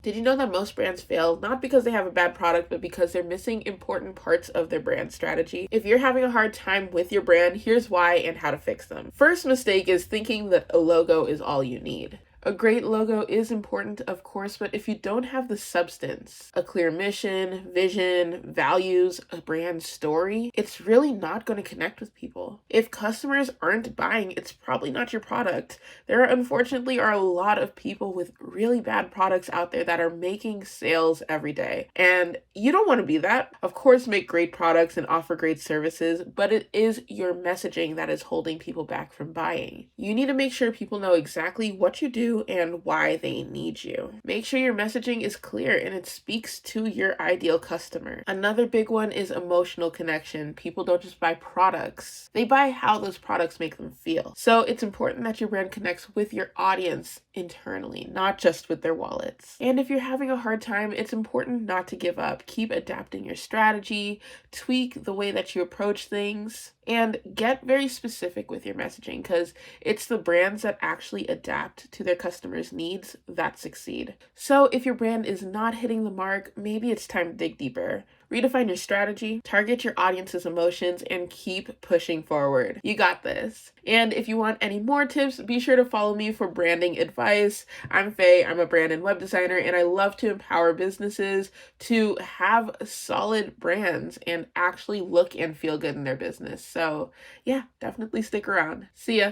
Did you know that most brands fail not because they have a bad product, but because they're missing important parts of their brand strategy? If you're having a hard time with your brand, here's why and how to fix them. First mistake is thinking that a logo is all you need. A great logo is important, of course, but if you don't have the substance, a clear mission, vision, values, a brand story, it's really not going to connect with people. If customers aren't buying, it's probably not your product. There unfortunately are a lot of people with really bad products out there that are making sales every day. And you don't want to be that. Of course, make great products and offer great services, but it is your messaging that is holding people back from buying. You need to make sure people know exactly what you do and why they need you. Make sure your messaging is clear and it speaks to your ideal customer. Another big one is emotional connection. People don't just buy products, they buy how those products make them feel. So it's important that your brand connects with your audience internally, not just with their wallets. And if you're having a hard time, it's important not to give up. Keep adapting your strategy, tweak the way that you approach things, and get very specific with your messaging, because it's the brands that actually adapt to their customers' needs that succeed. So if your brand is not hitting the mark, maybe it's time to dig deeper. Redefine your strategy, target your audience's emotions, and keep pushing forward. You got this. And if you want any more tips, be sure to follow me for branding advice. I'm Faye, I'm a brand and web designer, and I love to empower businesses to have solid brands and actually look and feel good in their business. So yeah, definitely stick around. See ya.